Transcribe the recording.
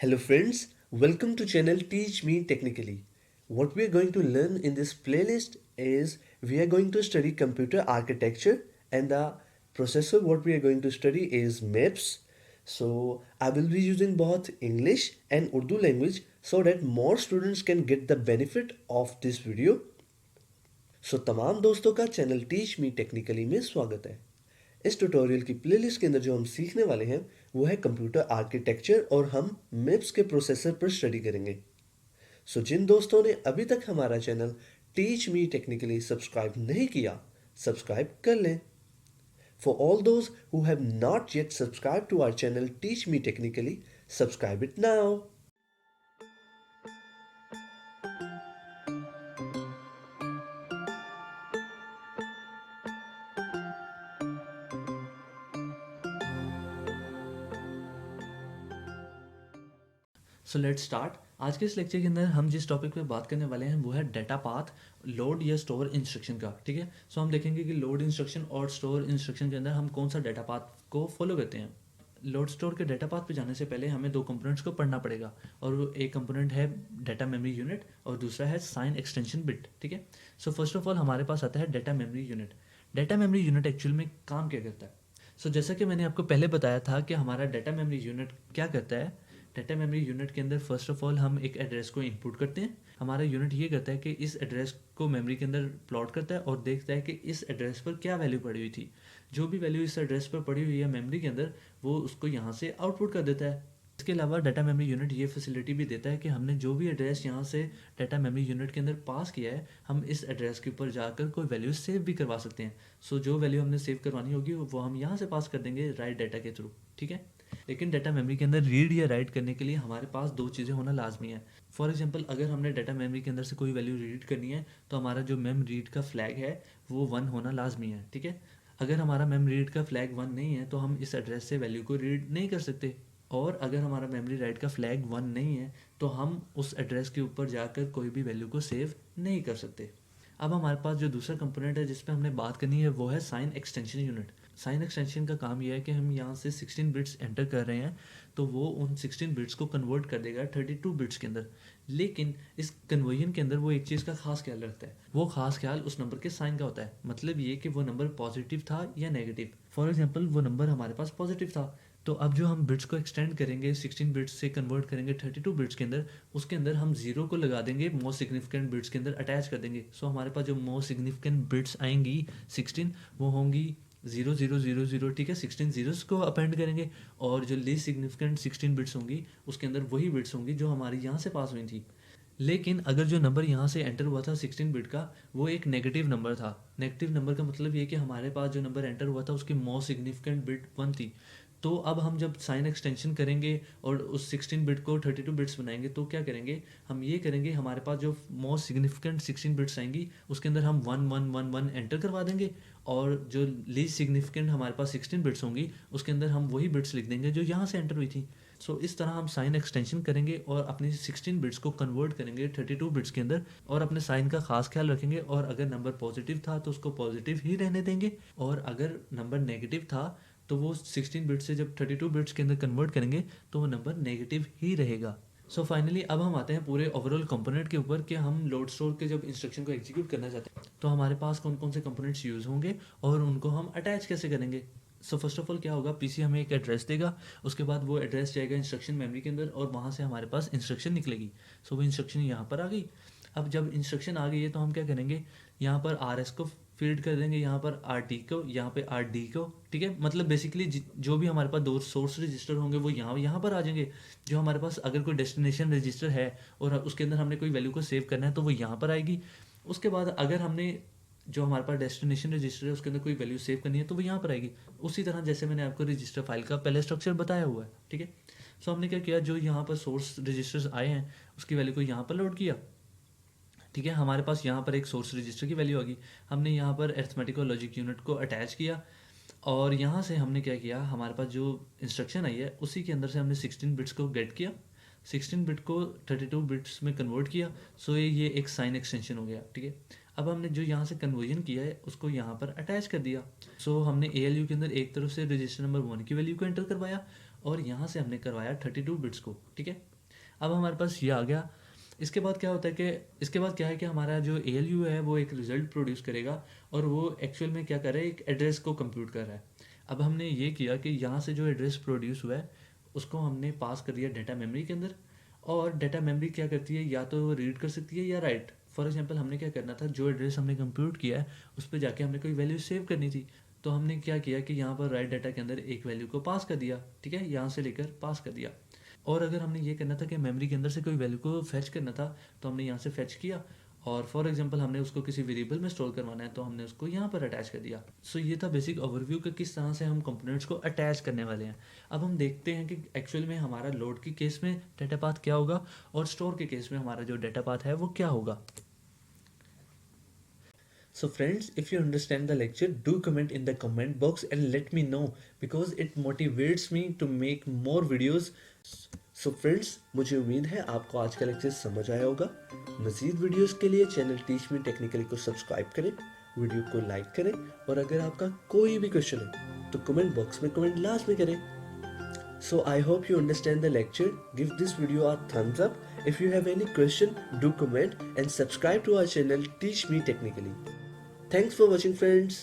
Hello friends, welcome to channel Teach Me Technically. What we are going to learn in this playlist is we are going to study computer architecture and the processor what we are going to study is MIPS. So I will be using both English and Urdu language so that more students can get the benefit of this video. सो तमाम दोस्तों का channel teach me technically में स्वागत है। इस tutorial की playlist के अंदर जो हम सीखने वाले हैं वो है कंप्यूटर आर्किटेक्चर और हम मिप्स के प्रोसेसर पर स्टडी करेंगे। सो जिन दोस्तों ने अभी तक हमारा channel teach me technically subscribe नहीं किया, सब्सक्राइब कर लें। For all those who have not yet subscribe to our channel teach me technically, subscribe it now. So let's start. आज के इस लेक्चर के अंदर हम जिस टॉपिक पे बात करने वाले हैं वो है डेटा पाथ, लोड या स्टोर इंस्ट्रक्शन का। ठीक है, सो हम देखेंगे कि लोड इंस्ट्रक्शन और स्टोर इंस्ट्रक्शन के अंदर हम कौन सा डेटा पाथ को फॉलो करते हैं। लोड स्टोर के डेटा पाथ पे जाने से पहले हमें दो कंपोनेंट्स को पढ़ना पड़ेगा, और वो एक कंपोनेंट है डेटा मेमोरी यूनिट और दूसरा है साइन एक्सटेंशन बिट। ठीक है, सो फर्स्ट ऑफ ऑल हमारे पास आता है data memory unit. Data memory unit actual में काम क्या करता है? सो जैसा कि मैंने आपको पहले बताया था कि हमारा डेटा मेमोरी यूनिट क्या करता है। डेटा मेमोरी यूनिट के अंदर फर्स्ट ऑफ ऑल हम एक एड्रेस को इनपुट करते हैं। हमारा यूनिट ये करता है कि इस एड्रेस को मेमोरी के अंदर प्लॉट करता है और देखता है कि इस एड्रेस पर क्या वैल्यू पड़ी हुई थी। जो भी वैल्यू इस एड्रेस पर पड़ी हुई है मेमोरी के अंदर, वो उसको यहाँ से आउटपुट कर देता है। इसके अलावा डाटा मेमोरी यूनिट ये फैसिलिटी भी देता है कि हमने जो भी एड्रेस यहाँ से डाटा मेमोरी यूनिट के अंदर पास किया है, हम इस एड्रेस के ऊपर जाकर कोई वैल्यू सेव भी करवा सकते हैं। सो जो वैल्यू हमने सेव करवानी होगी वो हम यहाँ से पास कर देंगे राइट डाटा के थ्रू। ठीक है, लेकिन डाटा मेमोरी के अंदर रीड या राइट करने के लिए हमारे पास दो चीज़ें होना लाजमी है। फॉर एग्जांपल, अगर हमने डाटा मेमोरी के अंदर से कोई वैल्यू रीड करनी है तो हमारा जो मेम रीड का फ्लैग है वो 1 होना लाजमी है। ठीक है, अगर हमारा मेम रीड का फ्लैग 1 नहीं है तो हम इस एड्रेस से वैल्यू को रीड नहीं कर सकते। और अगर हमारा मेमोरी राइट का फ्लैग 1 नहीं है तो हम उस एड्रेस के ऊपर जाकर कोई भी वैल्यू को सेव नहीं कर सकते। अब हमारे पास जो दूसरा कंपोनेंट है जिस पे हमने बात करनी है वो है sign extension unit. Sign extension का काम यह है कि हम यहाँ से 16 बिट्स एंटर कर रहे हैं तो वो उन 16 बिट्स को कन्वर्ट कर देगा 32 बिट्स के अंदर। लेकिन इस कन्वर्जन के अंदर वो एक चीज़ का खास ख्याल रखता है। वो खास ख्याल उस नंबर के साइन का होता है। मतलब ये कि वो नंबर पॉजिटिव था या नेगेटिव। फॉर एग्जाम्पल, वो नंबर हमारे पास पॉजिटिव था तो अब जो हम बिट्स को एक्सटेंड करेंगे 16 बिट्स से कन्वर्ट करेंगे 32 बिट्स के अंदर, उसके अंदर हम जीरो को लगा देंगे मोस्ट सिग्निफिकेंट बिट्स के अंदर अटैच कर देंगे। सो हमारे पास जो मोस्ट सिग्निफिकेंट बिट्स आएंगी 16, वो होंगी 0000। ठीक है, 16 जीरोस को अपेंड करेंगे और जो लीस्ट सिग्निफिकेंट 16 बिट्स होंगी उसके अंदर वही बिट्स होंगी जो हमारी यहाँ से पास हुई थी। लेकिन अगर जो नंबर यहाँ से एंटर हुआ था 16 बिट का, वो एक नेगेटिव नंबर था। नेगेटिव नंबर का मतलब ये कि हमारे पास जो नंबर एंटर हुआ था उसकी मोस्ट सिग्निफिकेंट बिट 1 थी। तो अब हम जब साइन एक्सटेंशन करेंगे और उस 16 बिट को 32 बिट्स बनाएंगे तो क्या करेंगे, हम ये करेंगे, हमारे पास जो मोस्ट सिग्निफिकेंट 16 बिट्स आएंगी उसके अंदर हम 1111 एंटर करवा देंगे, और जो लीस्ट सिग्निफिकेंट हमारे पास 16 बिट्स होंगी उसके अंदर हम वही बिट्स लिख देंगे जो यहाँ से एंटर हुई थी। सो इस तरह हम साइन एक्सटेंशन करेंगे और अपनी 16 बिट्स को कन्वर्ट करेंगे 32 बिट्स के अंदर, और अपने साइन का खास ख्याल रखेंगे। और अगर नंबर पॉजिटिव था तो उसको पॉजिटिव ही रहने देंगे, और अगर नंबर नेगेटिव था तो वो 16 बिट्स से जब 32 बिट्स के अंदर कन्वर्ट करेंगे तो वो नंबर नेगेटिव ही रहेगा। सो फाइनली अब हम आते हैं पूरे ओवरऑल कंपोनेंट के ऊपर कि हम लोड स्टोर के जब इंस्ट्रक्शन को एग्जीक्यूट करना चाहते हैं तो हमारे पास कौन कौन से कंपोनेंट्स यूज़ होंगे और उनको हम अटैच कैसे करेंगे। सो फर्स्ट ऑफ ऑल क्या होगा, पीसी हमें एक एड्रेस देगा, उसके बाद वो एड्रेस जाएगा इंस्ट्रक्शन मेमोरी के अंदर और वहाँ से हमारे पास इंस्ट्रक्शन निकलेगी। सो वो इंस्ट्रक्शन यहाँ पर आ गई। अब जब इंस्ट्रक्शन आ गई है तो हम क्या करेंगे, यहाँ पर आर एस को फीड कर देंगे, यहाँ पर आर टी को, यहाँ पे आर डी को। ठीक है, मतलब बेसिकली जो भी हमारे पास दो सोर्स रजिस्टर होंगे वो यहाँ यहाँ पर आ जाएंगे। जो हमारे पास अगर कोई डेस्टिनेशन रजिस्टर है और उसके अंदर हमने कोई वैल्यू को सेव करना है तो वो यहाँ पर आएगी। उसके बाद अगर हमने जो हमारे पास डेस्टिनेशन रजिस्टर है उसके अंदर कोई वैल्यू सेव करनी है तो वो यहाँ पर आएगी। उसी तरह जैसे मैंने आपको रजिस्टर फाइल का पहले स्ट्रक्चर बताया हुआ है। ठीक है, सो हमने क्या किया, जो यहाँ पर सोर्स रजिस्टर्स आए हैं उसकी वैल्यू को यहाँ पर लोड किया। ठीक है, हमारे पास यहाँ पर एक सोर्स रजिस्टर की वैल्यू आ गई, हमने यहाँ पर अरिथमेटिक और लॉजिक यूनिट को अटैच किया, और यहाँ से हमने क्या किया, हमारे पास जो इंस्ट्रक्शन आई है उसी के अंदर से हमने 16 बिट्स को गेट किया, 16 बिट को 32 बिट्स में कन्वर्ट किया। सो ये एक साइन एक्सटेंशन हो गया। ठीक है, अब हमने जो यहाँ से कन्वर्जन किया है उसको यहाँ पर अटैच कर दिया। सो हमने ALU के अंदर एक तरफ से रजिस्टर नंबर 1 की वैल्यू को एंटर करवाया और यहाँ से हमने करवाया 32 बिट्स को, ठीक है। अब हमारे पास ये आ गया। इसके बाद क्या होता है कि इसके बाद क्या है कि हमारा जो ALU है वो एक रिजल्ट प्रोड्यूस करेगा, और वो एक्चुअल में क्या कर रहा है, एक एड्रेस को कंप्यूट कर रहा है। अब हमने ये किया कि यहाँ से जो एड्रेस प्रोड्यूस हुआ है उसको हमने पास कर दिया डेटा मेमोरी के अंदर, और डेटा मेमोरी क्या करती है, या तो रीड कर सकती है या राइट। फॉर एग्जांपल हमने क्या करना था, जो एड्रेस हमने कंप्यूट किया है उस पर जाके हमने कोई वैल्यू सेव करनी थी, तो हमने क्या किया कि यहाँ पर राइट डाटा के अंदर एक वैल्यू को पास कर दिया, ठीक है, यहाँ से लेकर पास कर दिया। और अगर हमने ये करना था कि मेमोरी के अंदर से कोई वैल्यू को फेच करना था, तो हमने यहाँ से फेच किया, और फॉर एग्जांपल हमने उसको किसी वेरिएबल में स्टोर करवाना है तो हमने उसको यहाँ पर अटैच कर दिया। सो ये था बेसिक ओवरव्यू कि किस तरह से हम कंपोनेंट्स को अटैच करने वाले हैं। अब हम देखते हैं कि एक्चुअल में हमारा लोड के केस में डेटा पाथ क्या होगा, और स्टोर के केस में हमारा जो डेटा पाथ है वो क्या होगा। So friends, if you understand the lecture, do comment in the comment box and let me know because it motivates me to make more videos. So friends, मुझे उम्मीद है आपको आज का लेक्चर समझ आया होगा। मज़ीद वीडियोस के लिए चैनल टीच मी टेक्निकली को सब्सक्राइब करें, वीडियो को लाइक करें, और अगर आपका कोई भी क्वेश्चन है तो कमेंट बॉक्स में कमेंट लास्ट में करें। So I hope you understand the lecture. Give this video a thumbs up. If you have any question, do comment and subscribe to our channel Teach Me Technically. Thanks for watching friends.